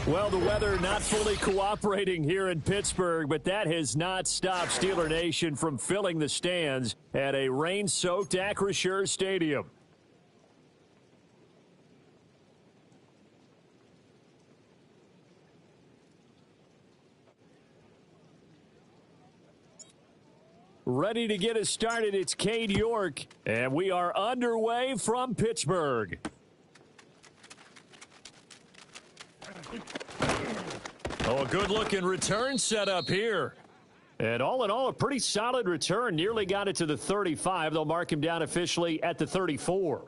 Well, the weather not fully cooperating here in Pittsburgh, but that has not stopped Steeler Nation from filling the stands at a rain-soaked Acrisure Stadium. Ready to get us started, it's Cade York, and we are underway from Pittsburgh. Oh, a good-looking return set up here. And all in all, a pretty solid return. Nearly got it to the 35. They'll mark him down officially at the 34.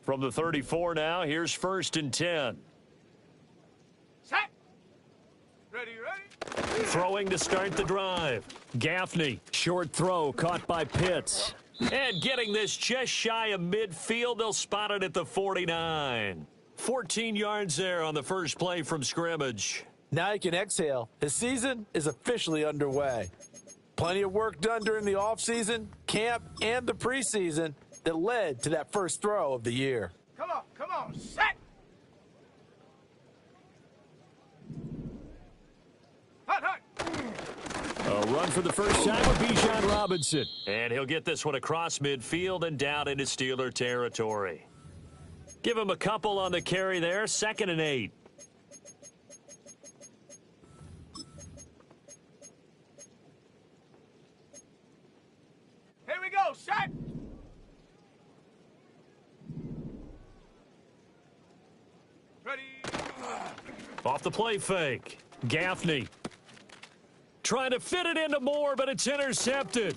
From the 34 now, here's 1st and 10. Set. Ready. Throwing to start the drive. Gaffney, short throw caught by Pitts. And getting this just shy of midfield, they'll spot it at the 49. 14 yards there on the first play from scrimmage. Now he can exhale. His season is officially underway. Plenty of work done during the offseason, camp, and the preseason that led to that first throw of the year. Come on, set. Hot. A run for the first time with Bijan Robinson. And he'll get this one across midfield and down into Steeler territory. Give him a couple on the carry there, 2nd and 8. Here we go, set. Ready. Off the play fake. Gaffney. Trying to fit it into Moore, but it's intercepted.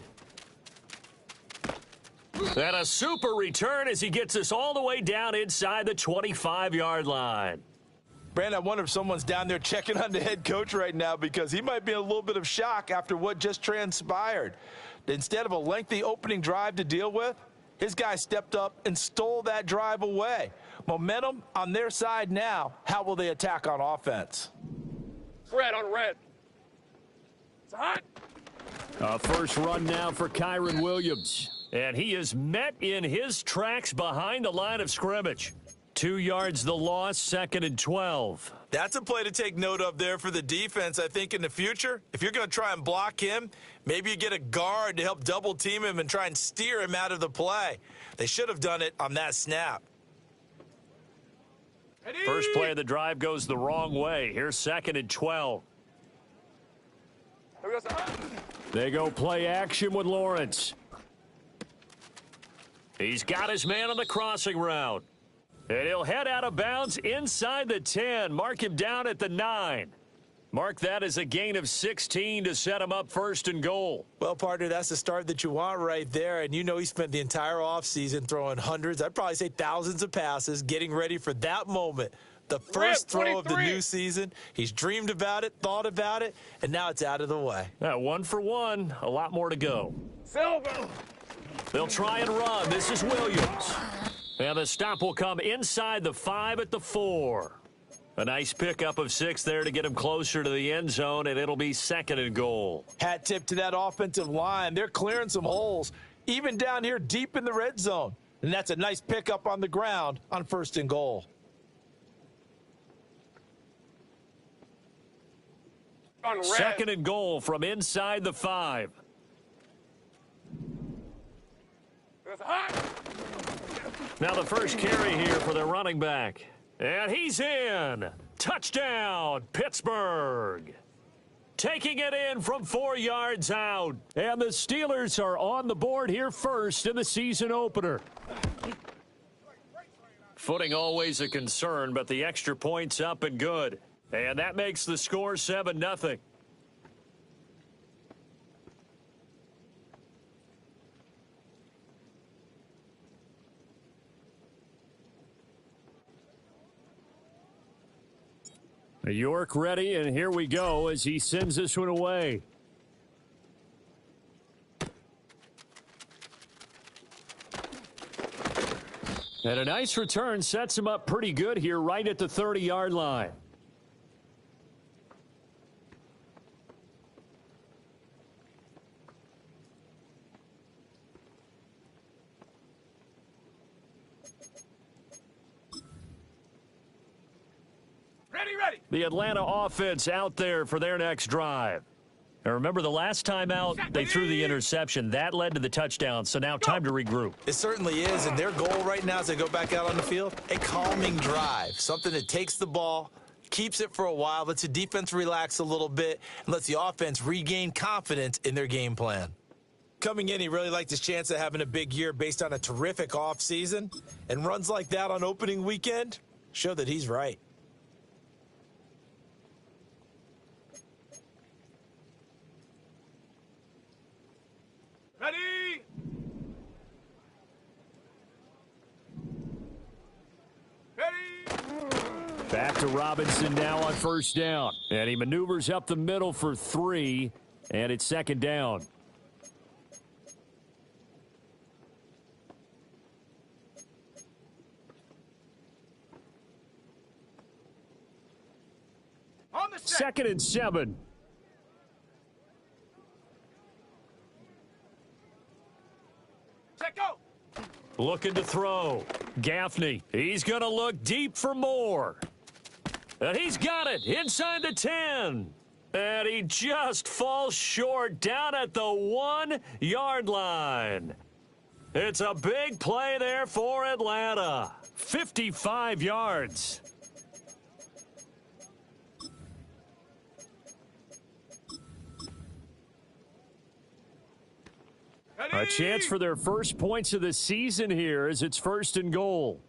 And a super return as he gets us all the way down inside the 25-yard line. Brand, I wonder if someone's down there checking on the head coach right now because he might be in a little bit of shock after what just transpired. Instead of a lengthy opening drive to deal with, his guy stepped up and stole that drive away. Momentum on their side now. How will they attack on offense? Red on red. It's hot. A first run now for Kyron Williams. And he is met in his tracks behind the line of scrimmage. 2 yards the loss, 2nd and 12. That's a play to take note of there for the defense, I think, in the future. If you're going to try and block him, maybe you get a guard to help double team him and try and steer him out of the play. They should have done it on that snap. Ready. First play of the drive goes the wrong way. Here's 2nd and 12. Here we go, set. They go play action with Lawrence. He's got his man on the crossing route. And he'll head out of bounds inside the 10. Mark him down at the 9. Mark that as a gain of 16 to set him up 1st and goal. Well, partner, that's the start that you want right there. And you know he spent the entire offseason throwing hundreds, I'd probably say thousands of passes, getting ready for that moment. The first throw of the new season. He's dreamed about it, thought about it, and now it's out of the way. 1 for 1. A lot more to go. Silver. They'll try and run. This is Williams. And the stop will come inside the 5 at the 4. A nice pickup of 6 there to get him closer to the end zone, and it'll be 2nd and goal. Hat tip to that offensive line. They're clearing some holes, even down here deep in the red zone. And that's a nice pickup on the ground on 1st and goal. On red. 2nd and goal from inside the 5. It's hot. Now the first carry here for their running back. And he's in. Touchdown, Pittsburgh. Taking it in from 4 yards out. And the Steelers are on the board here first in the season opener. Footing always a concern, but the extra point's up and good. And that makes the score 7-0. York ready, and here we go as he sends this one away. And a nice return sets him up pretty good here right at the 30-yard line. Ready. The Atlanta offense out there for their next drive. Now remember, the last time out, they threw the interception. That led to the touchdown, so now time to regroup. It certainly is, and their goal right now as they go back out on the field, a calming drive, something that takes the ball, keeps it for a while, lets the defense relax a little bit, and lets the offense regain confidence in their game plan. Coming in, he really liked his chance of having a big year based on a terrific offseason, and runs like that on opening weekend show that he's right. Ready. Back to Robinson now on first down. And he maneuvers up the middle for 3, and it's second down. On the set. Second and 7. Set, go. Looking to throw. Gaffney, he's going to look deep for more. And he's got it inside the 10. And he just falls short down at the 1-yard line. It's a big play there for Atlanta. 55 yards. A chance for their first points of the season here as it's first and goal.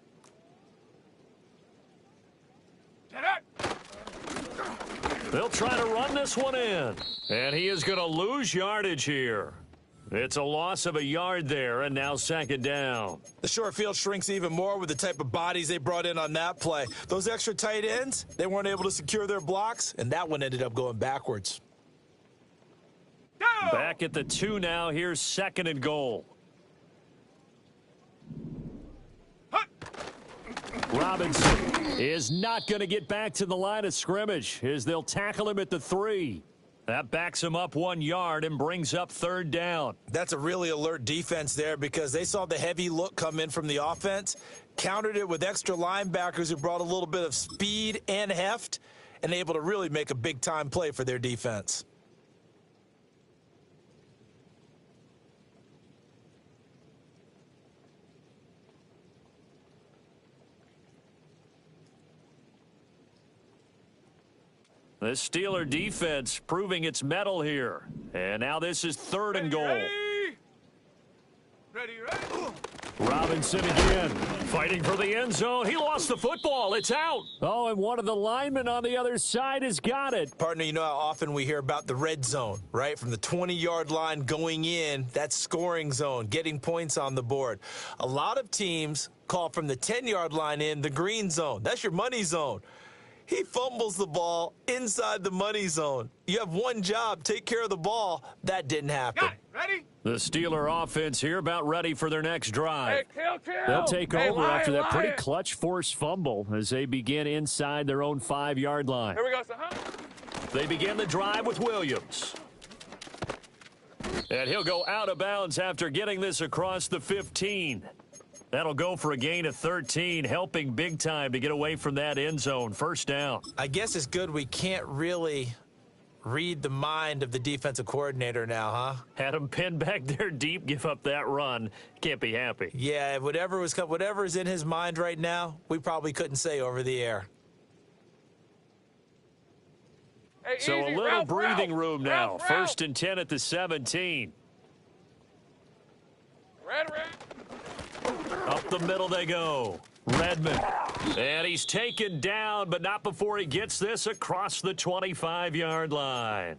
They'll try to run this one in. And he is going to lose yardage here. It's a loss of a yard there, and now second down. The short field shrinks even more with the type of bodies they brought in on that play. Those extra tight ends, they weren't able to secure their blocks, and that one ended up going backwards. Back at the 2 now. Here's second and goal. Robinson is not going to get back to the line of scrimmage as they'll tackle him at the 3. That backs him up 1 yard and brings up third down. That's a really alert defense there because they saw the heavy look come in from the offense, countered it with extra linebackers who brought a little bit of speed and heft, and able to really make a big-time play for their defense. The Steeler defense proving its mettle here. And now this is third and goal. Ready. Robinson again, fighting for the end zone. He lost the football. It's out. Oh, and one of the linemen on the other side has got it. Partner, you know how often we hear about the red zone, right? From the 20-yard line going in, that's scoring zone, getting points on the board. A lot of teams call from the 10-yard line in the green zone. That's your money zone. He fumbles the ball inside the money zone. You have one job, take care of the ball. That didn't happen. Got it. Ready. The Steeler offense here about ready for their next drive. Hey, kill. They'll take over after that pretty Lion. clutch forced fumble as they begin inside their own 5-yard line. Here we go, son. They begin the drive with Williams. And he'll go out of bounds after getting this across the 15. That'll go for a gain of 13, helping big time to get away from that end zone. First down. I guess it's good we can't really read the mind of the defensive coordinator now, huh? Had him pinned back there deep, give up that run. Can't be happy. Yeah, whatever is in his mind right now, we probably couldn't say over the air. Hey, So easy. a little Ralph, breathing room now. Ralph. First and 10 at the 17. Red. Up the middle they go. Redmond. And he's taken down, but not before he gets this across the 25-yard line.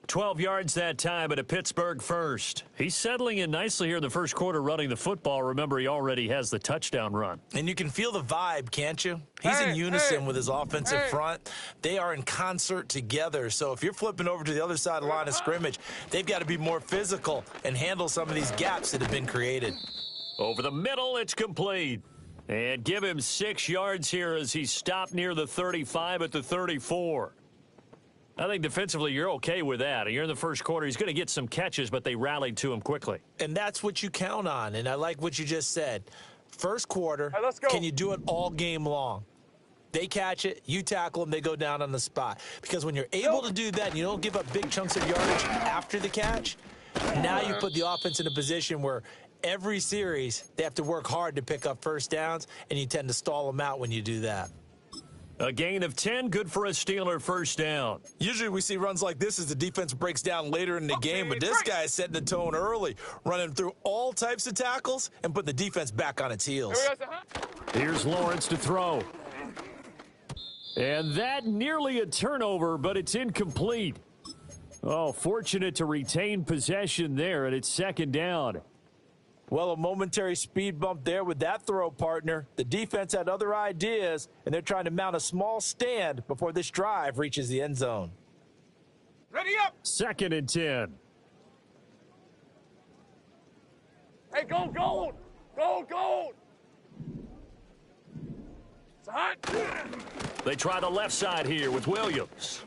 12 yards that time, but a Pittsburgh first. He's settling in nicely here in the first quarter running the football. Remember, he already has the touchdown run. And you can feel the vibe, can't you? He's in unison with his offensive front. They are in concert together. So if you're flipping over to the other side of the line of scrimmage, they've got to be more physical and handle some of these gaps that have been created. Over the middle, it's complete. And give him 6 yards here as he stopped near the 35 at the 34. I think defensively you're okay with that. You're in the first quarter. He's going to get some catches, but they rallied to him quickly. And that's what you count on, and I like what you just said. First quarter, All right, let's go. can you do it all game long? They catch it, you tackle them, they go down on the spot. Because when you're able to do that and you don't give up big chunks of yardage after the catch, now you put the offense in a position where every series they have to work hard to pick up first downs, and you tend to stall them out when you do that. A gain of 10, good for a Steeler first down. Usually we see runs like this as the defense breaks down later in the game, but this guy is setting the tone early, running through all types of tackles and putting the defense back on its heels. Here's Lawrence to throw. And that nearly a turnover, but it's incomplete. Oh, fortunate to retain possession there, and it's second down. Well, a momentary speed bump there with that throw, partner. The defense had other ideas, and they're trying to mount a small stand before this drive reaches the end zone. Ready up. 2nd and 10. Hey, go, gold. Go, gold. It's hot. They try the left side here with Williams.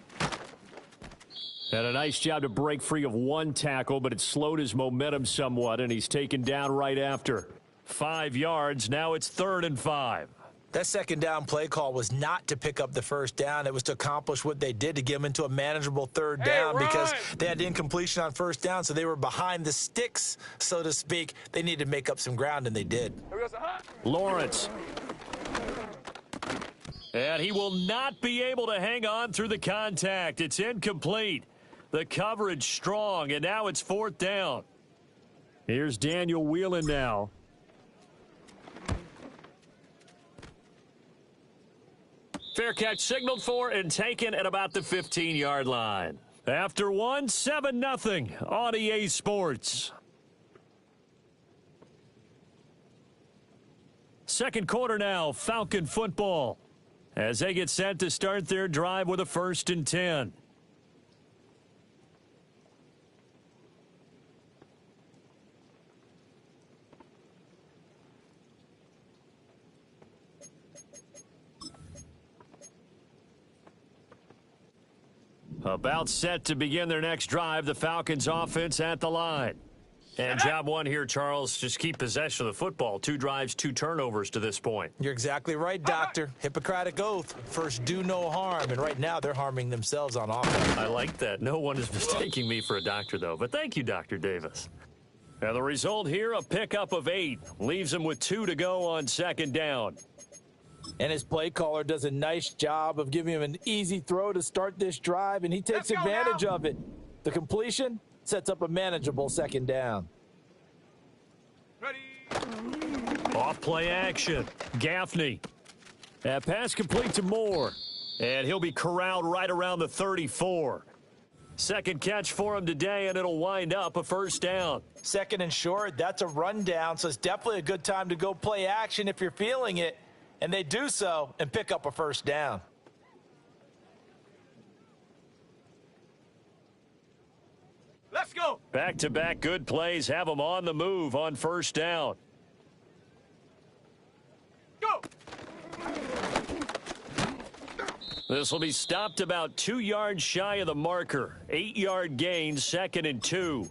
Had a nice job to break free of one tackle, but it slowed his momentum somewhat, and he's taken down right after. 5 yards. Now it's 3rd and 5. That second down play call was not to pick up the first down. It was to accomplish what they did, to get them into a manageable third down, because they had incompletion on first down, so they were behind the sticks, so to speak. They needed to make up some ground, and they did. Lawrence. And he will not be able to hang on through the contact. It's incomplete. The coverage strong, and now it's 4th down. Here's Daniel Whelan now. Fair catch signaled for and taken at about the 15-yard line. After one, 7-0 on EA Sports. Second quarter now, Falcon football, as they get set to start their drive with a 1st and 10. About set to begin their next drive, the Falcons offense at the line. And job one here, Charles, just keep possession of the football. 2 drives, 2 turnovers to this point. You're exactly right, Doctor. Hippocratic oath. First, do no harm. And right now, they're harming themselves on offense. I like that. No one is mistaking me for a doctor, though. But thank you, Dr. Davis. And the result here, a pickup of 8. Leaves them with 2 to go on 2nd down. And his play caller does a nice job of giving him an easy throw to start this drive, and he takes advantage of it. The completion sets up a manageable 2nd down. Ready. Off play action. Gaffney. That pass complete to Moore. And he'll be corralled right around the 34. Second catch for him today, and it'll wind up a 1st down. 2nd and short, that's a rundown, so it's definitely a good time to go play action if you're feeling it. And they do so and pick up a 1st down. Let's go. Back-to-back good plays have them on the move on 1st down. Go. This will be stopped about 2 yards shy of the marker. 8-yard gain, 2nd and 2.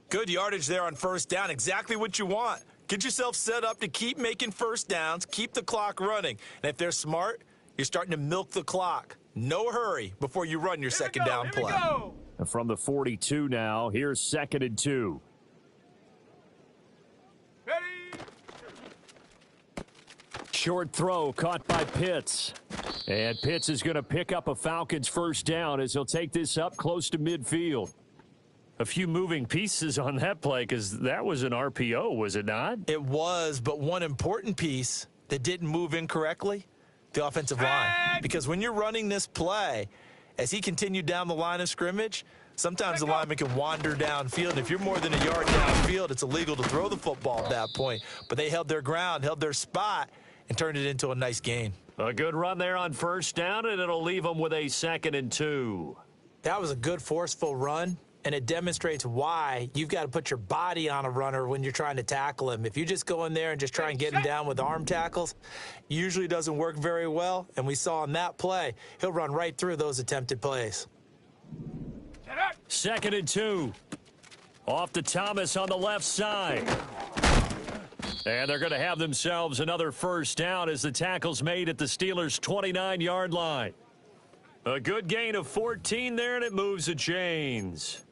Good yardage there on 1st down. Exactly what you want. Get yourself set up to keep making 1st downs, keep the clock running. And if they're smart, you're starting to milk the clock. No hurry before you run your 2nd down Here play. we go. And from the 42 now, here's 2nd and 2. Ready. Short throw caught by Pitts. And Pitts is going to pick up a Falcons 1st down as he'll take this up close to midfield. A few moving pieces on that play, because that was an RPO, was it not? It was, but one important piece that didn't move incorrectly, the offensive line. Because when you're running this play, as he continued down the line of scrimmage, sometimes the lineman can wander downfield. And if you're more than a yard downfield, it's illegal to throw the football at that point. But they held their ground, held their spot, and turned it into a nice gain. A good run there on 1st down, and it'll leave them with a 2nd and 2. That was a good, forceful run. and it demonstrates why you've got to put your body on a runner when you're trying to tackle him. If you just go in there and just try and get him down with arm tackles, usually doesn't work very well, and we saw on that play, he'll run right through those attempted plays. 2nd and 2. Off to Thomas on the left side. And they're going to have themselves another first down as the tackle's made at the Steelers' 29-yard line. A good gain of 14 there, and it moves the chains.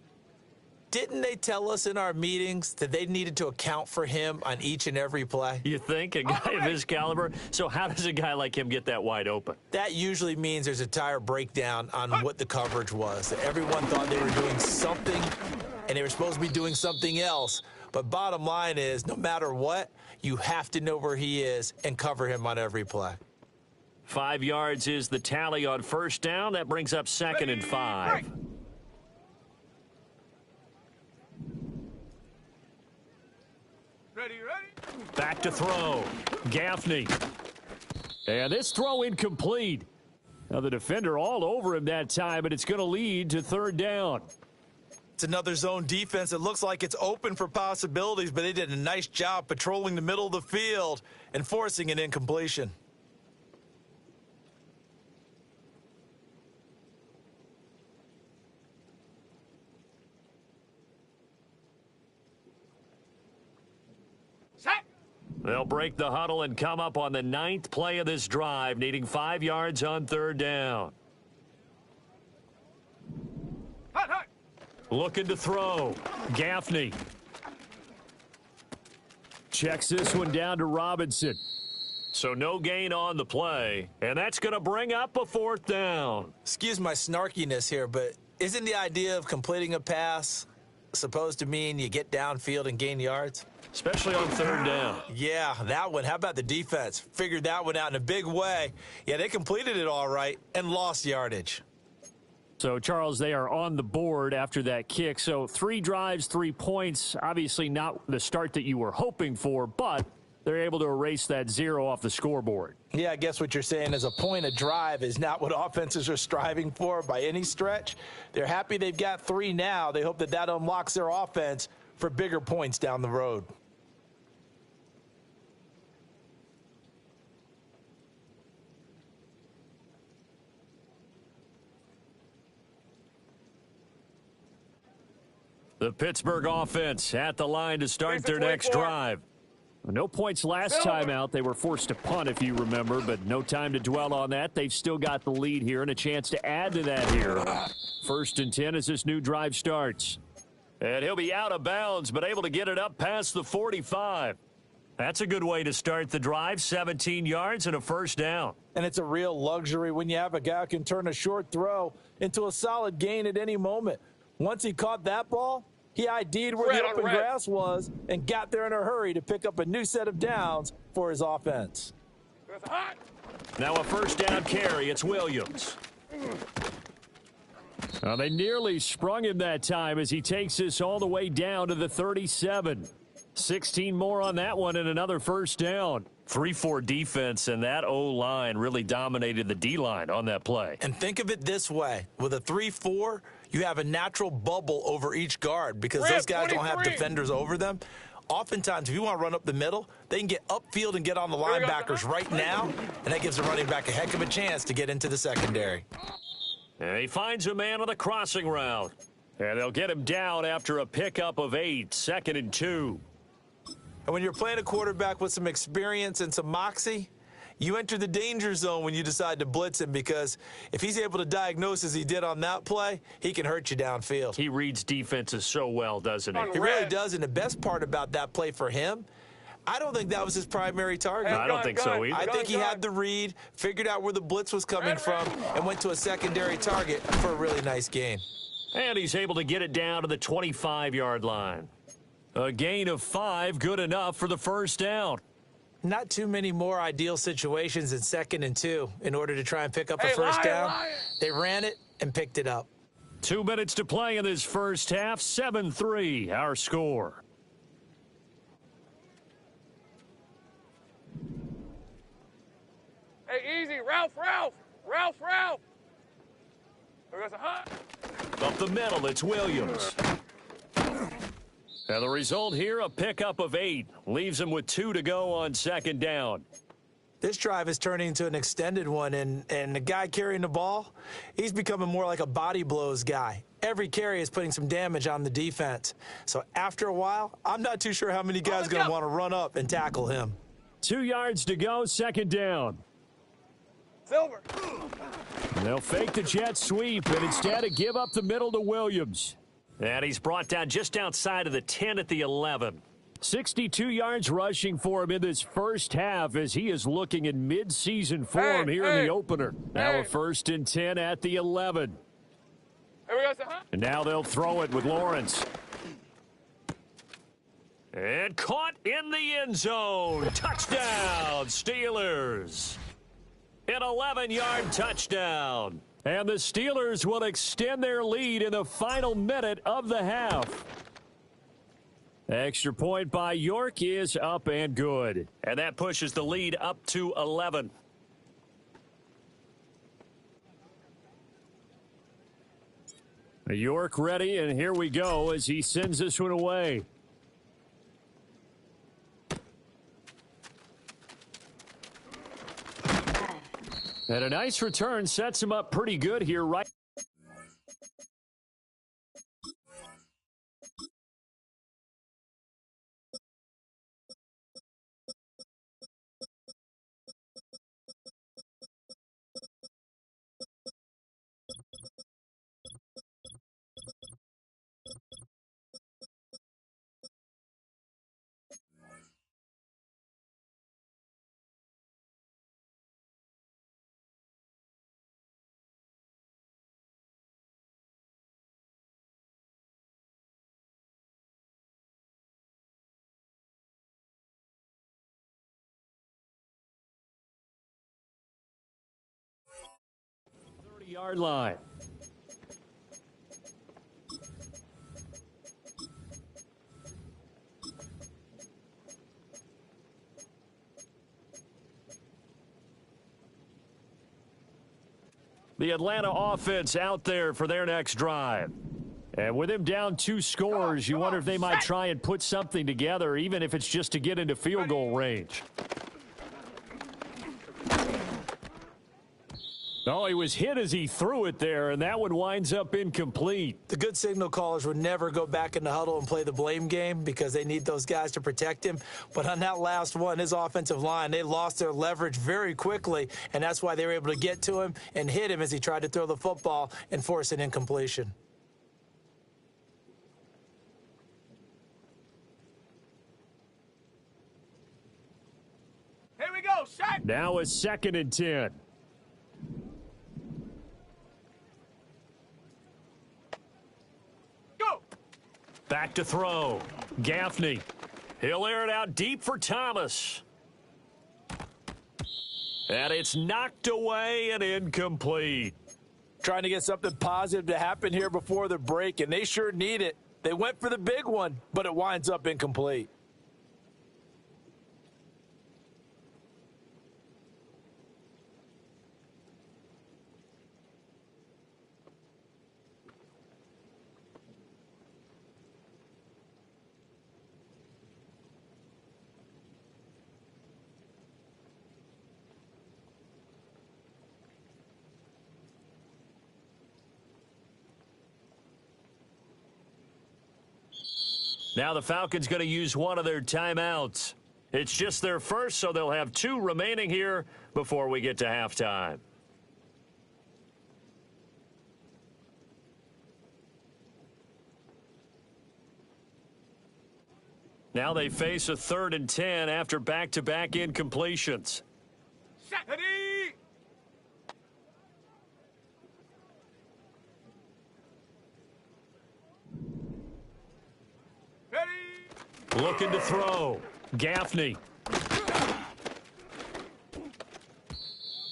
Didn't they tell us in our meetings that they needed to account for him on each and every play? You think? A guy of his caliber? So how does a guy like him get that wide open? That usually means there's a tire breakdown on what the coverage was. That everyone thought they were doing something, and they were supposed to be doing something else. But bottom line is, no matter what, you have to know where he is and cover him on every play. 5 yards is the tally on first down. That brings up 2nd and 5. Ready. Back to throw. Gaffney. And this throw incomplete. Now the defender all over him that time, but it's going to lead to 3rd down. It's another zone defense. It looks like it's open for possibilities, but they did a nice job patrolling the middle of the field and forcing an incompletion. Set. They'll break the huddle and come up on the 9th play of this drive, needing 5 yards on 3rd down. Hot. Looking to throw. Gaffney. Checks this one down to Robinson. So no gain on the play, and that's going to bring up a 4th down. Excuse my snarkiness here, but isn't the idea of completing a pass supposed to mean you get downfield and gain yards? Especially on 3rd down. Yeah, that one. How about the defense? Figured that one out in a big way. Yeah, they completed it all right and lost yardage. So, Charles, they are on the board after that kick. So 3 drives, 3 points. Obviously not the start that you were hoping for, but they're able to erase that 0 off the scoreboard. Yeah, I guess what you're saying is a point of drive is not what offenses are striving for by any stretch. They're happy they've got 3 now. They hope that that unlocks their offense for bigger points down the road. The Pittsburgh offense at the line to start their next drive. No points last time out. They were forced to punt, if you remember, but no time to dwell on that. They've still got the lead here and a chance to add to that here. 1st and 10 as this new drive starts. And he'll be out of bounds, but able to get it up past the 45. That's a good way to start the drive. 17 yards and a 1st down. And it's a real luxury when you have a guy who can turn a short throw into a solid gain at any moment. Once he caught that ball, he ID'd where the open grass was and got there in a hurry to pick up a new set of downs for his offense. Now a 1st down carry. It's Williams. Well, they nearly sprung him that time as he takes this all the way down to the 37. 16 more on that one and another 1st down. 3-4 defense, and that O-line really dominated the D-line on that play. And think of it this way. With a 3-4, you have a natural bubble over each guard because those guys don't have defenders over them. Oftentimes, if you want to run up the middle, they can get upfield and get on the linebackers right now, and that gives the running back a heck of a chance to get into the secondary. And he finds a man on the crossing route. And they'll get him down after a pickup of 8, 2nd and 2. And when you're playing a quarterback with some experience and some moxie, you enter the danger zone when you decide to blitz him because if he's able to diagnose as he did on that play, he can hurt you downfield. He reads defenses so well, doesn't he? He really does, and the best part about that play for him, I don't think that was his primary target. I don't think so either. I think he had the read, figured out where the blitz was coming from, and went to a secondary target for a really nice gain. And he's able to get it down to the 25-yard line. A gain of 5, good enough for the 1st down. Not too many more ideal situations in 2nd and 2 in order to try and pick up a 1st down. They ran it and picked it up. 2 minutes to play in this first half. 7-3, our score. Hey, easy. Ralph. There goes a hut. Up the middle, it's Williams. And the result here, a pickup of 8. Leaves him with 2 to go on second down. This drive is turning into an extended one, and the guy carrying the ball, he's becoming more like a body blows guy. Every carry is putting some damage on the defense. So after a while, I'm not too sure how many guys are going to want to run up and tackle him. 2 yards to go, second down. Silver. And they'll fake the jet sweep, and instead of give up the middle to Williams. And he's brought down just outside of the 10 at the 11. 62 yards rushing for him in this first half as he is looking in mid-season form here in the opener. Now a 1st and 10 at the 11. Here we go, sir. And now they'll throw it with Lawrence. And caught in the end zone. Touchdown, Steelers. An 11-yard touchdown. And the Steelers will extend their lead in the final minute of the half. Extra point by York is up and good. And that pushes the lead up to 11. York ready, and here we go as he sends this one away. And a nice return sets him up pretty good here, right? Yard line. The Atlanta offense out there for their next drive. And with him down 2 scores, you wonder if they might try and put something together, even if it's just to get into field goal range. Oh, he was hit as he threw it there, and that one winds up incomplete. The good signal callers would never go back in the huddle and play the blame game because they need those guys to protect him. But on that last one, his offensive line, they lost their leverage very quickly, and that's why they were able to get to him and hit him as he tried to throw the football and force an incompletion. Here we go, sack. Now a 2nd and 10. Back to throw. Gaffney. He'll air it out deep for Thomas. And it's knocked away and incomplete. Trying to get something positive to happen here before the break, and they sure need it. They went for the big one, but it winds up incomplete. Now the Falcons going to use one of their timeouts. It's just their first, so they'll have 2 remaining here before we get to halftime. Now they face a 3rd and 10 after back-to-back incompletions. Set. Ready. Looking to throw. Gaffney.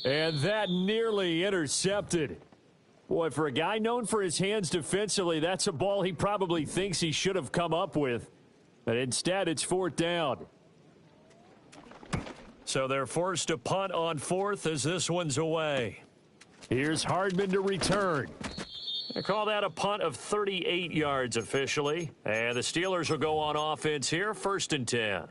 And that nearly intercepted. Boy, for a guy known for his hands defensively, that's a ball he probably thinks he should have come up with. But instead, it's 4th down. So they're forced to punt on 4th as this one's away. Here's Hardman to return. They call that a punt of 38 yards officially. And the Steelers will go on offense here, 1st and 10.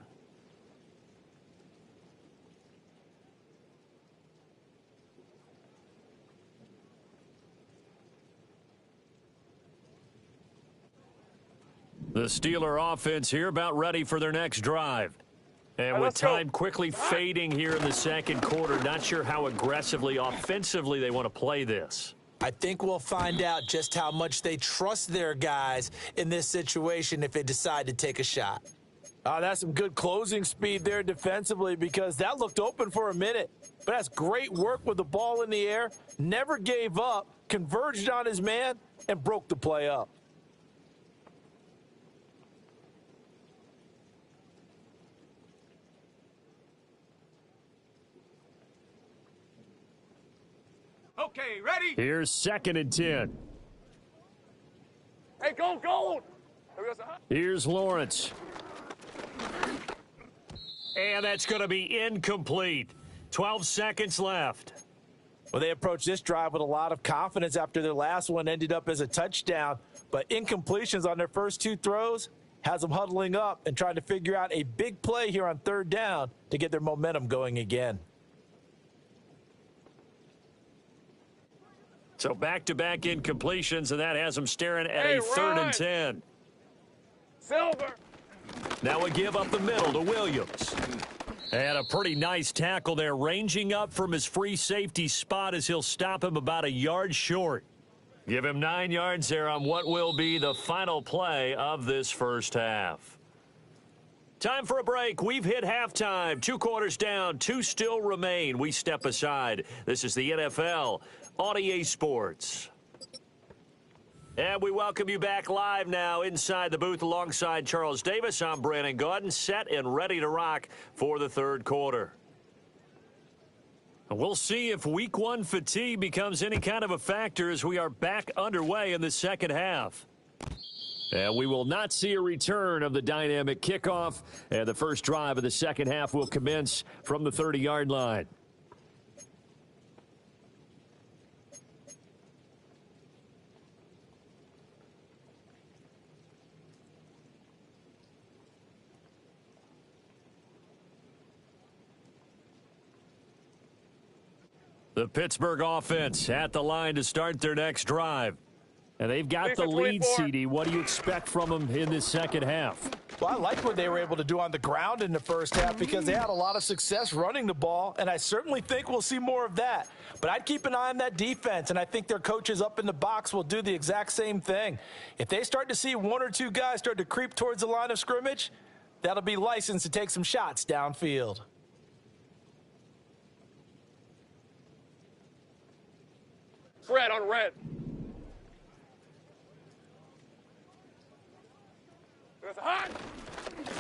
The Steeler offense here about ready for their next drive. And with time quickly fading here in the second quarter, not sure how aggressively, offensively they want to play this. I think we'll find out just how much they trust their guys in this situation if they decide to take a shot. That's some good closing speed there defensively because that looked open for a minute. But that's great work with the ball in the air. Never gave up, converged on his man, and broke the play up. Okay, ready? Here's 2nd and 10. Hey, gold, gold. Here we go, huh? Here's Lawrence. And that's going to be incomplete. 12 seconds left. Well, they approached this drive with a lot of confidence after their last one ended up as a touchdown. But incompletions on their first 2 throws has them huddling up and trying to figure out a big play here on 3rd down to get their momentum going again. So back-to-back incompletions, and that has them staring at a 3rd and 10. Silver. Now we give up the middle to Williams. And a pretty nice tackle there, ranging up from his free safety spot as he'll stop him about a yard short. Give him 9 yards there on what will be the final play of this first half. Time for a break. We've hit halftime. 2 quarters down, 2 still remain. We step aside. This is the NFL on EA Sports. And we welcome you back live now inside the booth alongside Charles Davis. I'm Brandon Gaudin, set and ready to rock for the 3rd quarter. We'll see if week 1 fatigue becomes any kind of a factor as we are back underway in the second half. And we will not see a return of the dynamic kickoff. And the first drive of the second half will commence from the 30-yard line. The Pittsburgh offense at the line to start their next drive. And they've got the lead, CD. What do you expect from them in this second half? Well, I like what they were able to do on the ground in the first half because they had a lot of success running the ball, and I certainly think we'll see more of that. But I'd keep an eye on that defense, and I think their coaches up in the box will do the exact same thing. If they start to see 1 or 2 guys start to creep towards the line of scrimmage, that'll be licensed to take some shots downfield. Red on red.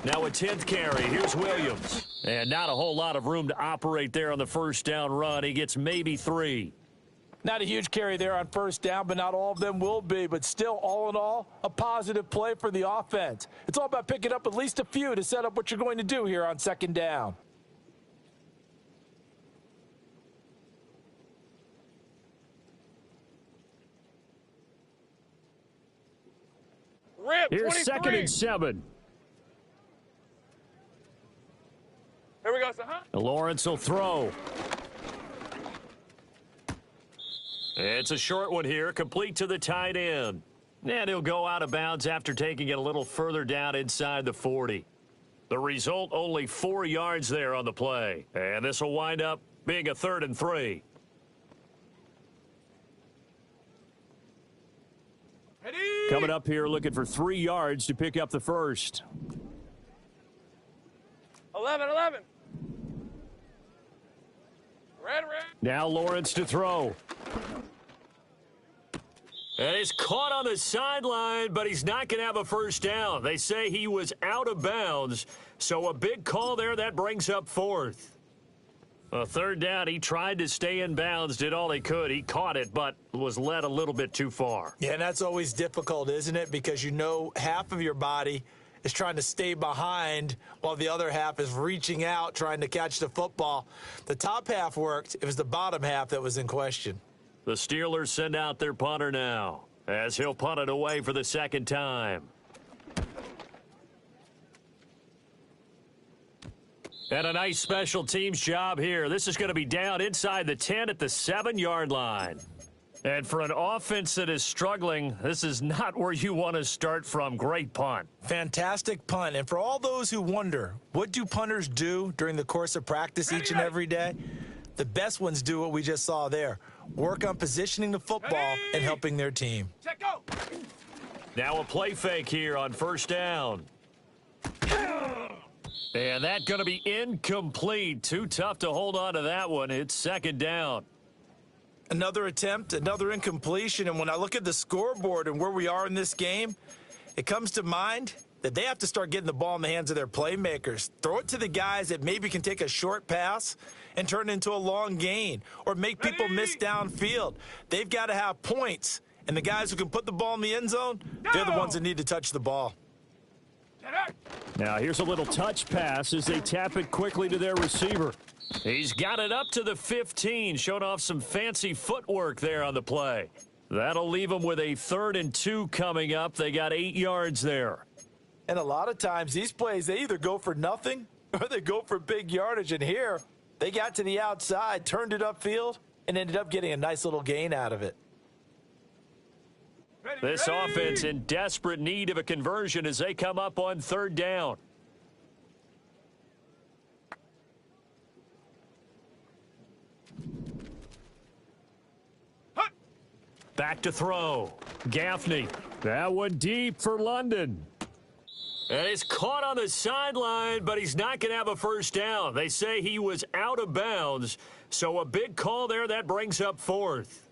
Now a 10th carry. Here's Williams. And not a whole lot of room to operate there on the first down run. He gets maybe 3. Not a huge carry there on first down, but not all of them will be. But still, all in all, a positive play for the offense. It's all about picking up at least a few to set up what you're going to do here on second down. Here's 2nd and 7. Here we go, huh? Lawrence will throw. It's a short one here, complete to the tight end. And he'll go out of bounds after taking it a little further down inside the 40. The result, only 4 yards there on the play. And this will wind up being a 3rd and 3. Coming up here looking for 3 yards to pick up the first. 11. Red. Now Lawrence to throw. And he's caught on the sideline, but he's not going to have a first down. They say he was out of bounds, so a big call there. That brings up 4th. A 3rd down, he tried to stay in bounds, did all he could. He caught it, but was led a little bit too far. Yeah, and that's always difficult, isn't it? Because you know half of your body is trying to stay behind while the other half is reaching out, trying to catch the football. The top half worked. It was the bottom half that was in question. The Steelers send out their punter now. as he'll punt it away for the second time. And a nice special teams job here. This is going to be down inside the 10 at the 7-yard line. And for an offense that is struggling, this is not where you want to start from. Great punt. Fantastic punt. And for all those who wonder, what do punters do during the course of practice each and every day? The best ones do what we just saw there. Work on positioning the football and helping their team. Check go. Now a play fake here on first down. And that's going to be incomplete. Too tough to hold on to that one. It's second down. Another attempt, another incompletion. And when I look at the scoreboard and where we are in this game, it comes to mind that they have to start getting the ball in the hands of their playmakers. Throw it to the guys that maybe can take a short pass and turn it into a long gain or make people miss downfield. They've got to have points. And the guys who can put the ball in the end zone, they're the ones that need to touch the ball. Now here's a little touch pass as they tap it quickly to their receiver. He's got it up to the 15, showing off some fancy footwork there on the play. That'll leave them with a 3rd and 2 coming up. They got 8 yards there. And a lot of times these plays, they either go for nothing or they go for big yardage. And here, they got to the outside, turned it upfield, and ended up getting a nice little gain out of it. This offense in desperate need of a conversion as they come up on 3rd down. Back to throw. Gaffney. That one deep for London. And it's caught on the sideline, but he's not going to have a first down. They say he was out of bounds, so a big call there. That brings up 4th.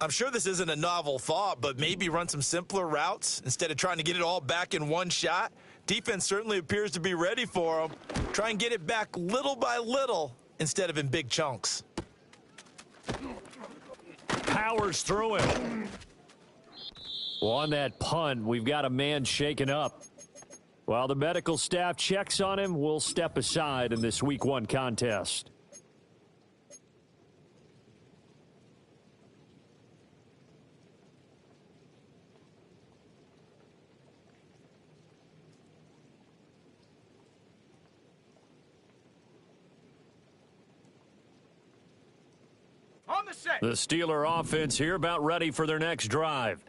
I'm sure this isn't a novel thought, but maybe run some simpler routes instead of trying to get it all back in one shot. Defense certainly appears to be ready for them. Try and get it back little by little instead of in big chunks. Powers through it. Well, on that punt, we've got a man shaken up. While the medical staff checks on him, we'll step aside in this Week 1 contest. The Steeler offense here about ready for their next drive.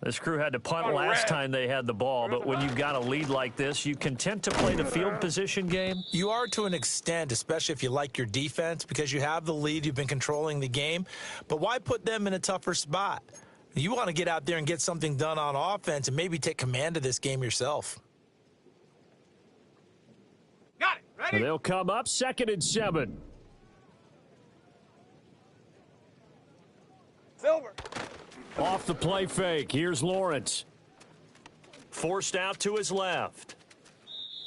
This crew had to punt last time they had the ball, but when you've got a lead like this, you content to play the field position game? You are to an extent, especially if you like your defense, because you have the lead, you've been controlling the game. But why put them in a tougher spot? You want to get out there and get something done on offense and maybe take command of this game yourself. Got it. Ready? They'll come up 2nd and 7. Silver. Off the play fake. Here's Lawrence. Forced out to his left.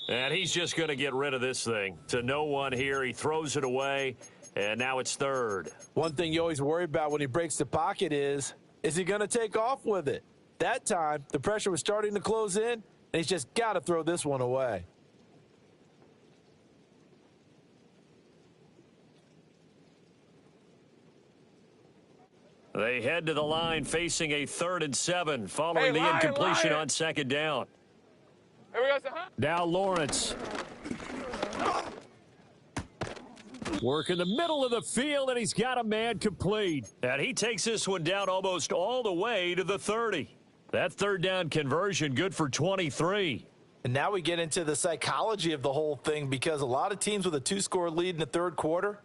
And he's just going to get rid of this thing. To no one here. He throws it away. And now it's 3rd. One thing you always worry about when he breaks the pocket is he going to take off with it? That time, the pressure was starting to close in, and he's just got to throw this one away. They head to the line facing a 3rd and 7 following the incompletion on 2nd down. Here we go, son. Now Lawrence. Work in the middle of the field, and he's got a man complete. And he takes this one down almost all the way to the 30. That 3rd down conversion good for 23. And now we get into the psychology of the whole thing, because a lot of teams with a 2-score lead in the 3rd quarter,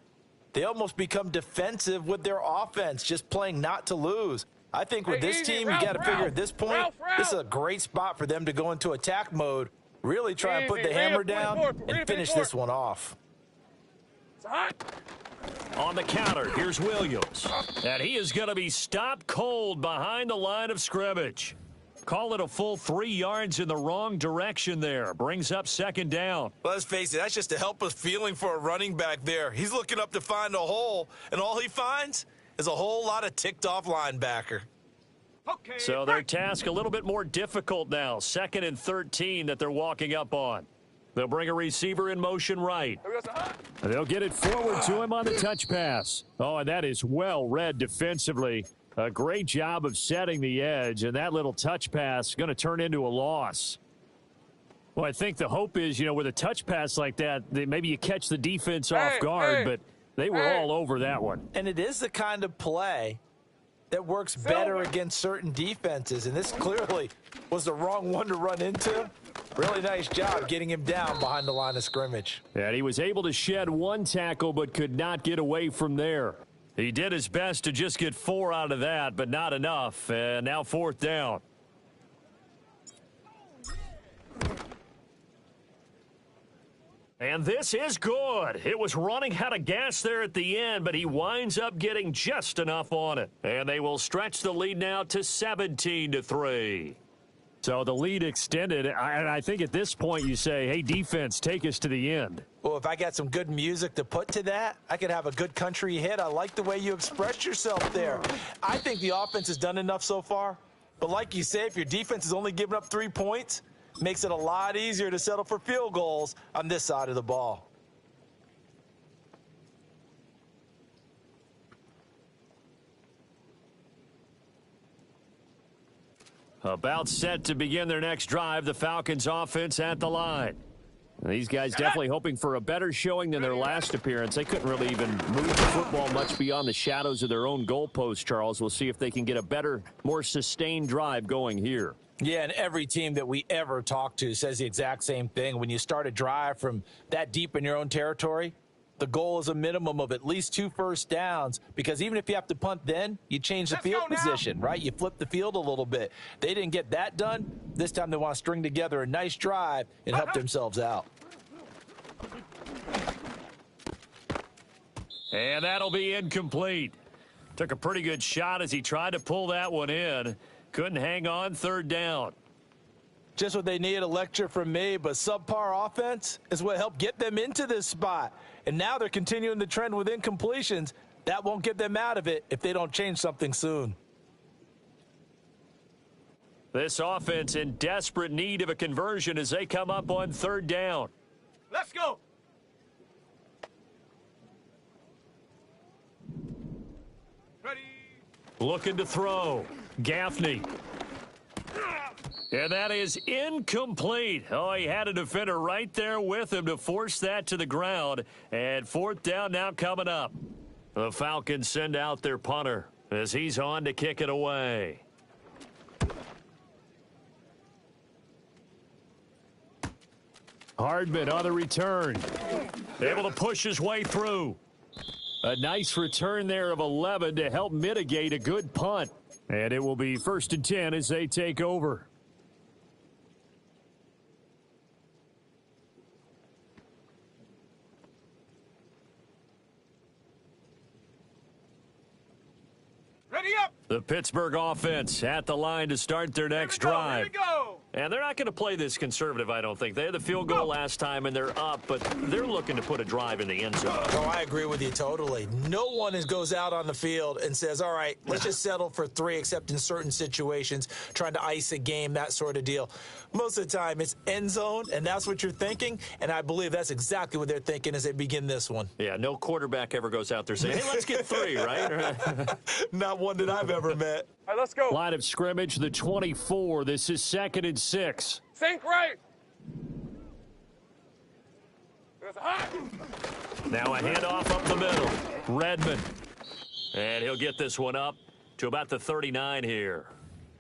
they almost become defensive with their offense, just playing not to lose. I think with this team, you got to figure at this point, this is a great spot for them to go into attack mode, really try and put the hammer down and finish this one off. On the counter, here's Williams. And he is going to be stopped cold behind the line of scrimmage. Call it a full 3 yards in the wrong direction there. Brings up 2nd down. Let's face it, that's just a helpless feeling for a running back there. He's looking up to find a hole, and all he finds is a whole lot of ticked-off linebacker. Okay. So their task a little bit more difficult now. 2nd and 13 that they're walking up on. They'll bring a receiver in motion right. They'll get it forward to him on the touch pass. Oh, and that is well read defensively. A great job of setting the edge, and that little touch pass is going to turn into a loss. Well, I think the hope is, with a touch pass like that, maybe you catch the defense off guard, but they were all over that one. And it is the kind of play that works better against certain defenses, and this clearly was the wrong one to run into. Really nice job getting him down behind the line of scrimmage. And he was able to shed one tackle but could not get away from there. He did his best to just get 4 out of that, but not enough. And now 4th down. And this is good. It was running out of gas there at the end, but he winds up getting just enough on it. And they will stretch the lead now to 17-3. So the lead extended, and I think at this point you say, hey, defense, take us to the end. Well, if I got some good music to put to that, I could have a good country hit. I like the way you expressed yourself there. I think the offense has done enough so far. But like you say, if your defense is only giving up 3 points, makes it a lot easier to settle for field goals on this side of the ball. About set to begin their next drive, the Falcons offense at the line. These guys definitely hoping for a better showing than their last appearance. They couldn't really even move the football much beyond the shadows of their own goalpost, Charles. We'll see if they can get a better, more sustained drive going here. Yeah, and every team that we ever talk to says the exact same thing. When you start a drive from that deep in your own territory, the goal is a minimum of at least 2 first downs, because even if you have to punt then, you change the field position, right? You flip the field a little bit. They didn't get that done. This time they want to string together a nice drive and help themselves out. And that'll be incomplete. Took a pretty good shot as he tried to pull that one in. Couldn't hang on, 3rd down. Just what they need, a lecture from me, but subpar offense is what helped get them into this spot. And now they're continuing the trend with incompletions. That won't get them out of it if they don't change something soon. This offense in desperate need of a conversion as they come up on 3rd down. Let's go. Ready. Looking to throw. Gaffney. And that is incomplete. Oh, he had a defender right there with him to force that to the ground. And 4th down now coming up. The Falcons send out their punter as he's on to kick it away. Hardman on the return. Able to push his way through. A nice return there of 11 to help mitigate a good punt. And it will be 1st and 10 as they take over. Ready up. The Pittsburgh offense at the line to start their next drive. Here we go. And they're not going to play this conservative, I don't think. They had the field goal last time, and they're up, but they're looking to put a drive in the end zone. Oh, I agree with you totally. No one goes out on the field and says, all right, let's just settle for 3, except in certain situations, trying to ice a game, that sort of deal. Most of the time, it's end zone, and that's what you're thinking, and I believe that's exactly what they're thinking as they begin this one. Yeah, no quarterback ever goes out there saying, hey, let's get 3, right? Not one that I've ever met. All right, let's go. Line of scrimmage, the 24. This is 2nd and 6. Sink right. There's a high. Now a handoff up the middle. Redmond. And he'll get this one up to about the 39 here.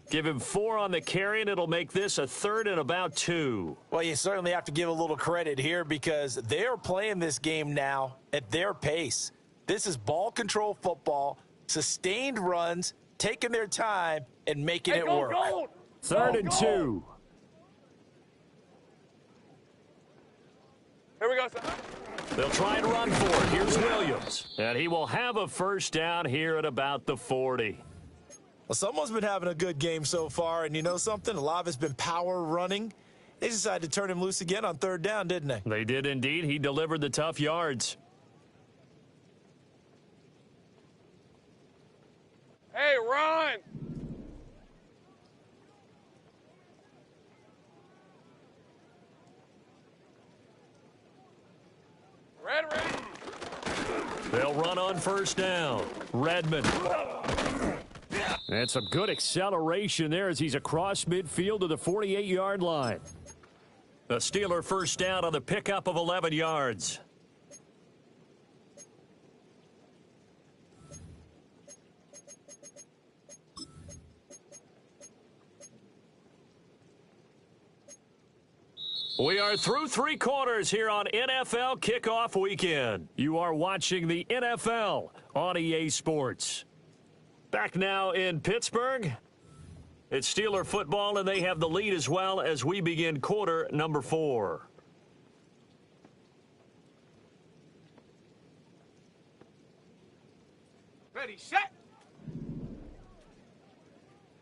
Give him 4 on the carry, and it'll make this a 3rd and about 2. Well, you certainly have to give a little credit here because they're playing this game now at their pace. This is ball control football, sustained runs, taking their time and making it work. 3rd and 2. Here we go, son. They'll try and run for it. Here's Williams. And he will have a 1st down here at about the 40. Well, someone's been having a good game so far, and you know something? A lot of it's been power running. They decided to turn him loose again on 3rd down, didn't they? They did indeed. He delivered the tough yards. Hey, run. Ready. They'll run on 1st down. Redmond. And some good acceleration there as he's across midfield to the 48-yard line. A Steeler first down on the pickup of 11 yards. We are through three quarters here on NFL Kickoff Weekend. You are watching the NFL on EA Sports. Back now in Pittsburgh. It's Steeler football, and they have the lead as well as we begin quarter number 4. Ready, set.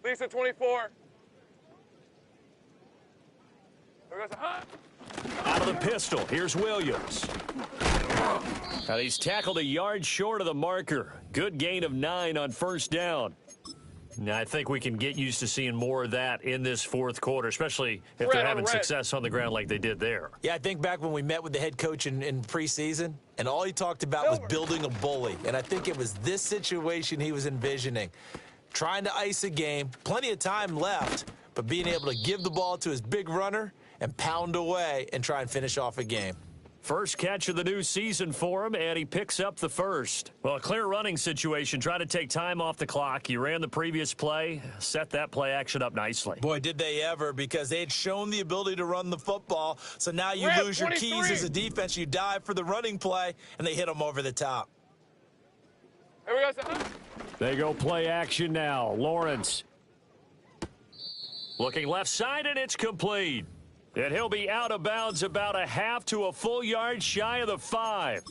Lisa 24. There goes a hunt. Out of the pistol, here's Williams. And he's tackled a yard short of the marker. Good gain of 9 on first down. Now, I think we can get used to seeing more of that in this fourth quarter, especially if they're having success on the ground like they did there. Yeah, I think back when we met with the head coach in preseason, and all he talked about was building a bully. And I think it was this situation he was envisioning. Trying to ice a game, plenty of time left, but being able to give the ball to his big runner and pound away and try and finish off a game. First catch of the new season for him, and he picks up the first. Well, a clear running situation. Try to take time off the clock. You ran the previous play, set that play action up nicely. Boy, did they ever, because they had shown the ability to run the football. So now you lose your keys as a defense. You dive for the running play, and they hit them over the top. Here we go, son. They go play action now. Lawrence looking left side, and it's complete. And he'll be out of bounds about a half to a full yard shy of the 5.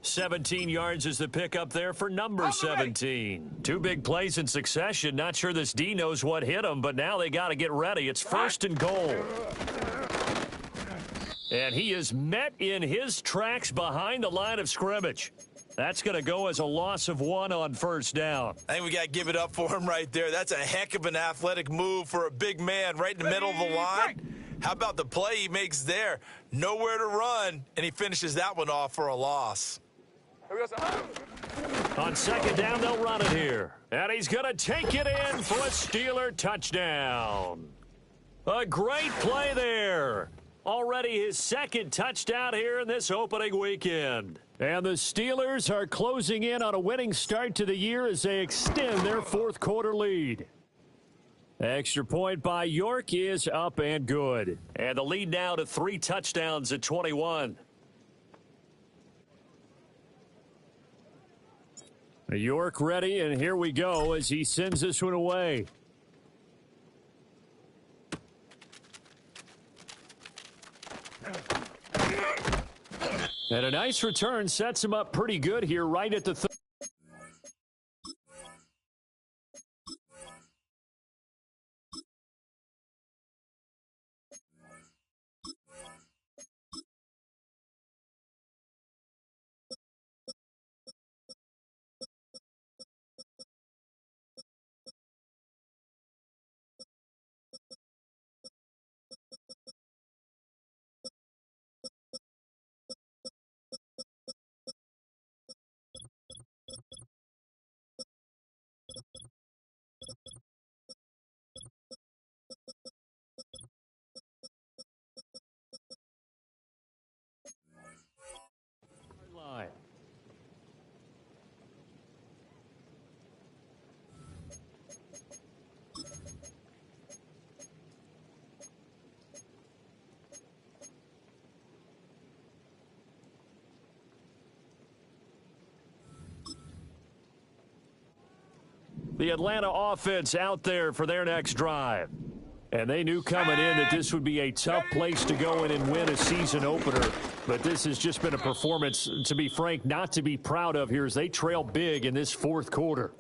17 yards is the pickup there for number 17. Two big plays in succession. Not sure this D knows what hit him, but now they got to get ready. It's first and goal. And he is met in his tracks behind the line of scrimmage. That's going to go as a loss of 1 on first down. I think we got to give it up for him right there. That's a heck of an athletic move for a big man right in the middle of the line. How about the play he makes there? Nowhere to run, and he finishes that one off for a loss. Here we go, son. On second down, they'll run it here. And he's going to take it in for a Steeler touchdown. A great play there. Already his second touchdown here in this opening weekend. And the Steelers are closing in on a winning start to the year as they extend their fourth quarter lead. Extra point by York is up and good. And the lead now to 3 touchdowns at 21. York ready, and here we go as he sends this one away. And a nice return sets him up pretty good here right at the 30. Line. The Atlanta offense out there for their next drive. And they knew coming in that this would be a tough place to go in and win a season opener. But this has just been a performance, to be frank, not to be proud of here as they trail big in this fourth quarter.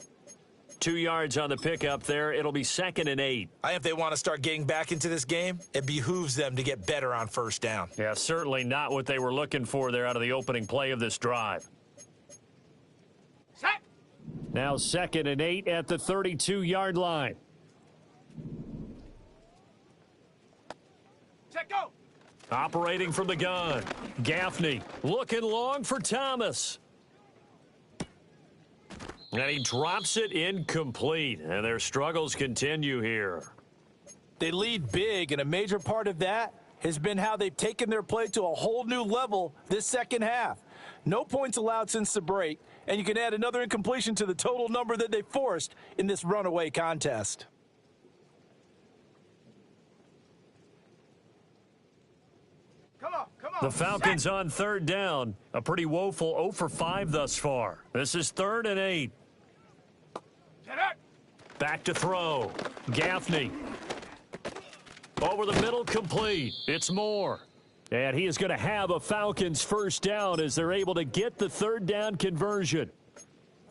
2 yards on the pickup there. It'll be 2nd and 8. I think if they want to start getting back into this game, it behooves them to get better on first down. Yeah, certainly not what they were looking for there out of the opening play of this drive. Set. Now 2nd and 8 at the 32-yard line. Set, go. Operating from the gun. Gaffney looking long for Thomas. And he drops it incomplete, and their struggles continue here. They lead big, and a major part of that has been how they've taken their play to a whole new level this second half. No points allowed since the break, and you can add another incompletion to the total number that they forced in this runaway contest. The Falcons on third down. A pretty woeful 0 for 5 thus far. This is 3rd and 8. Back to throw. Gaffney. Over the middle, complete. It's Moore. And he is going to have a Falcons first down as they're able to get the third down conversion.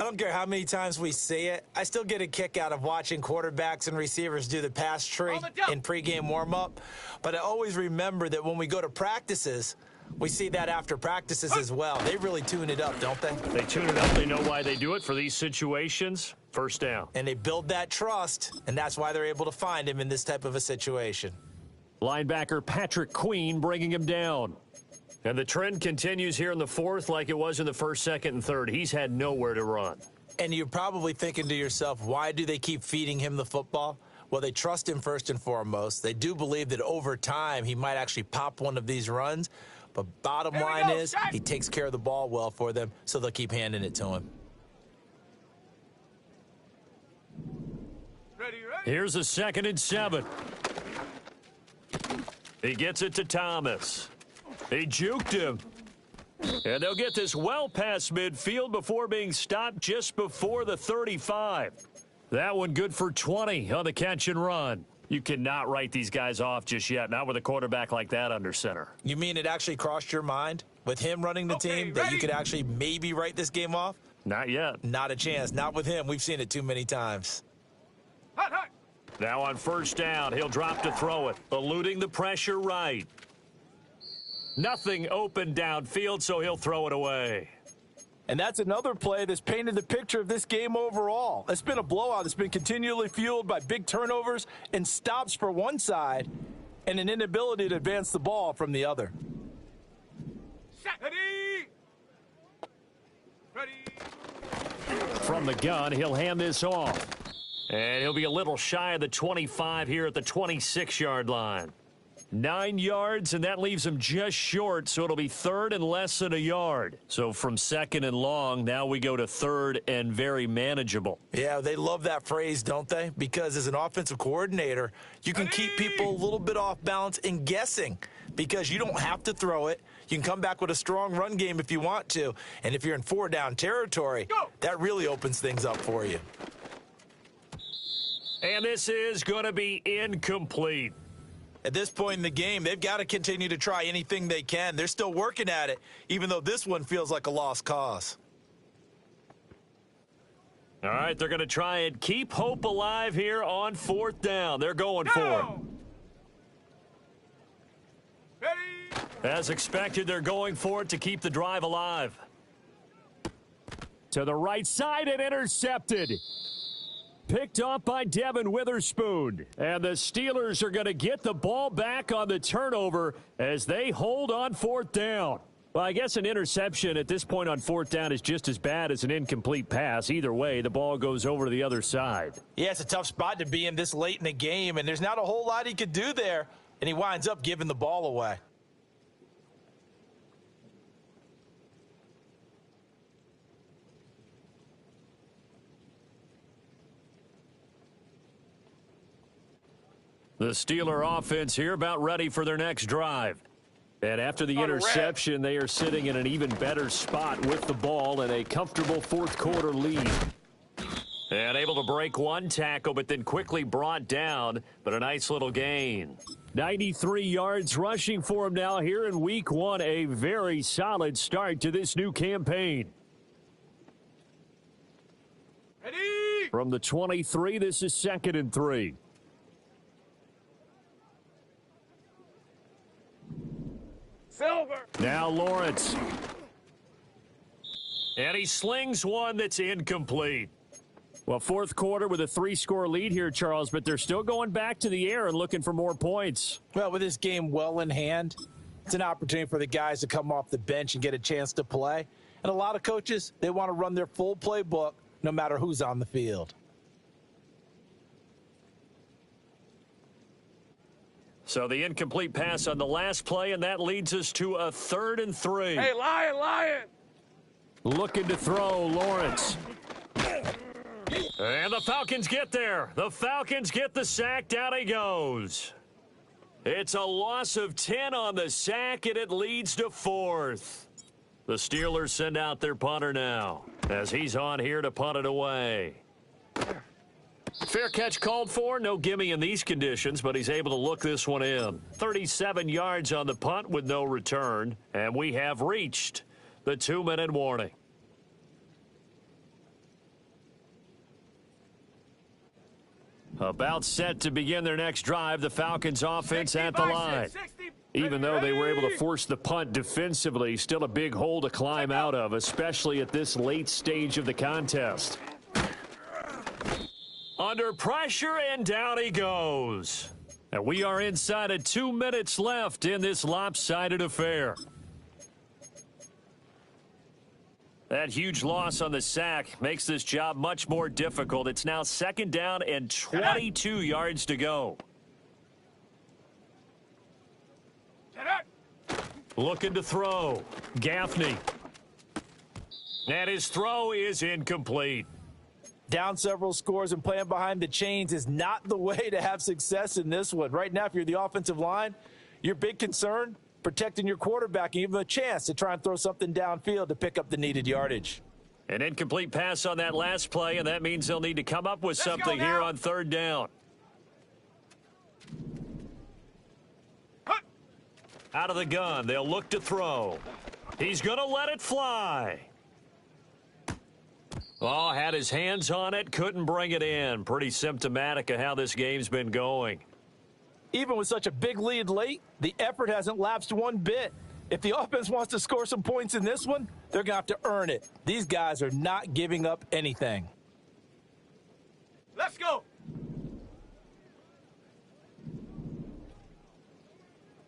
I don't care how many times we see it. I still get a kick out of watching quarterbacks and receivers do the pass tree in pregame warm-up. But I always remember that when we go to practices, we see that after practices as well. They really tune it up, don't they? They tune it up. They know why they do it for these situations. First down. And they build that trust, and that's why they're able to find him in this type of a situation. Linebacker Patrick Queen bringing him down. And the trend continues here in the 4th like it was in the 1st, 2nd, and 3rd. He's had nowhere to run. And you're probably thinking to yourself, why do they keep feeding him the football? Well, they trust him first and foremost. They do believe that over time he might actually pop one of these runs. But bottom line is he takes care of the ball well for them, so they'll keep handing it to him. Here's a 2nd and 7. He gets it to Thomas. He juked him. And they'll get this well past midfield before being stopped just before the 35. That one good for 20 on the catch and run. You cannot write these guys off just yet, not with a quarterback like that under center. You mean it actually crossed your mind with him running the team that you could actually maybe write this game off? Not yet. Not a chance. Not with him. We've seen it too many times. Now on first down, he'll drop to throw it, eluding the pressure right. Nothing open downfield, so he'll throw it away. And that's another play that's painted the picture of this game overall. It's been a blowout. It's been continually fueled by big turnovers and stops for one side and an inability to advance the ball from the other. From the gun, he'll hand this off. And he'll be a little shy of the 25 here at the 26-yard line. 9 yards, and that leaves him just short, so it'll be 3rd and less than a yard. So from 2nd and long, now we go to 3rd and very manageable. Yeah, they love that phrase, don't they? Because as an offensive coordinator, you can keep people a little bit off balance and guessing because you don't have to throw it. You can come back with a strong run game if you want to. And if you're in 4-down territory, that really opens things up for you. And this is going to be incomplete. At this point in the game, they've got to continue to try anything they can. They're still working at it, even though this one feels like a lost cause. All right, they're going to try and keep hope alive here on 4th down. They're going for it. As expected, they're going for it to keep the drive alive. To the right side and intercepted. Picked off by Devin Witherspoon. And the Steelers are going to get the ball back on the turnover as they hold on 4th down. Well, I guess an interception at this point on 4th down is just as bad as an incomplete pass. Either way, the ball goes over to the other side. Yeah, it's a tough spot to be in this late in the game, and there's not a whole lot he could do there, and he winds up giving the ball away. The Steeler offense here about ready for their next drive. And after the interception, they are sitting in an even better spot with the ball and a comfortable 4th quarter lead. And able to break one tackle, but then quickly brought down, but a nice little gain. 93 yards rushing for him now here in week 1. A very solid start to this new campaign. Ready? From the 23, this is 2nd and 3. Silver. Now Lawrence. And he slings one that's incomplete. Well, 4th quarter with a 3-score lead here, Charles, but they're still going back to the air and looking for more points. Well, with this game well in hand, it's an opportunity for the guys to come off the bench and get a chance to play. And a lot of coaches, they want to run their full playbook no matter who's on the field. So the incomplete pass on the last play, and that leads us to a 3rd and 3. Hey, Lion! Looking to throw, Lawrence. And the Falcons get there. The Falcons get the sack. Down he goes. It's a loss of 10 on the sack, and it leads to 4th. The Steelers send out their punter now, as he's on here to punt it away. Fair catch called for. No gimme in these conditions, but he's able to look this one in. 37 yards on the punt with no return, and we have reached the 2-minute warning. About set to begin their next drive, the Falcons offense at the line. Even though they were able to force the punt defensively, still a big hole to climb out of, especially at this late stage of the contest. Under pressure, and down he goes. And we are inside of 2 minutes left in this lopsided affair. That huge loss on the sack makes this job much more difficult. It's now 2nd down and 22 yards to go. Looking to throw. Gaffney. And his throw is incomplete. Down several scores and playing behind the chains is not the way to have success in this one. Right now, if you're the offensive line, your big concern, protecting your quarterback and give him a chance to try and throw something downfield to pick up the needed yardage. An incomplete pass on that last play, and that means they'll need to come up with something here on 3rd down. Out of the gun, they'll look to throw. He's going to let it fly. Oh, had his hands on it, couldn't bring it in. Pretty symptomatic of how this game's been going. Even with such a big lead late, the effort hasn't lapsed one bit. If the offense wants to score some points in this one, they're going to have to earn it. These guys are not giving up anything. Let's go!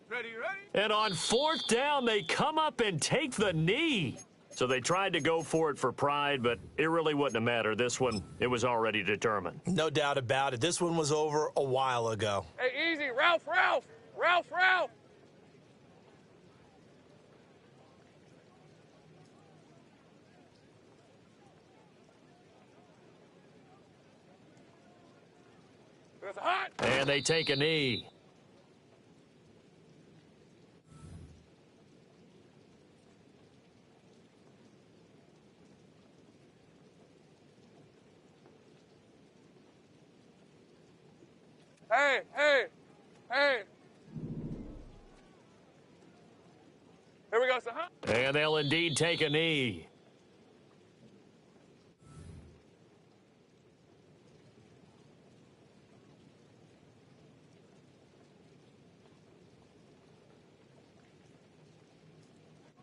Ready? And on 4th down, they come up and take the knee. So they tried to go for it for pride, but it really wouldn't have mattered. This one, it was already determined. No doubt about it. This one was over a while ago. Hey, easy, Ralph! It's hot! And they take a knee. Hey! Here we go, son. And they'll indeed take a knee.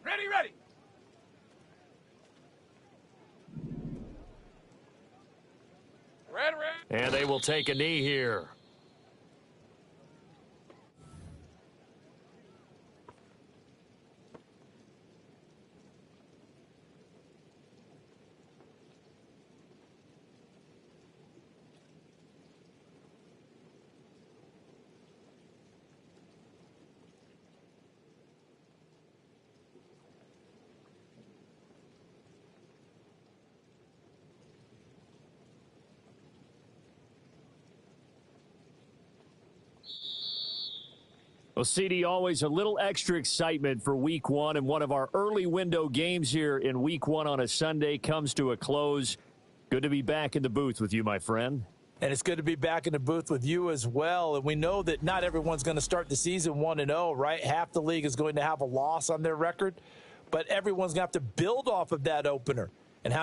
Ready! Red. And they will take a knee here. Well, CD, always a little extra excitement for Week 1, and one of our early window games here in Week 1 on a Sunday comes to a close. Good to be back in the booth with you, my friend. And it's good to be back in the booth with you as well. And we know that not everyone's going to start the season 1-0, right? Half the league is going to have a loss on their record, but everyone's going to have to build off of that opener.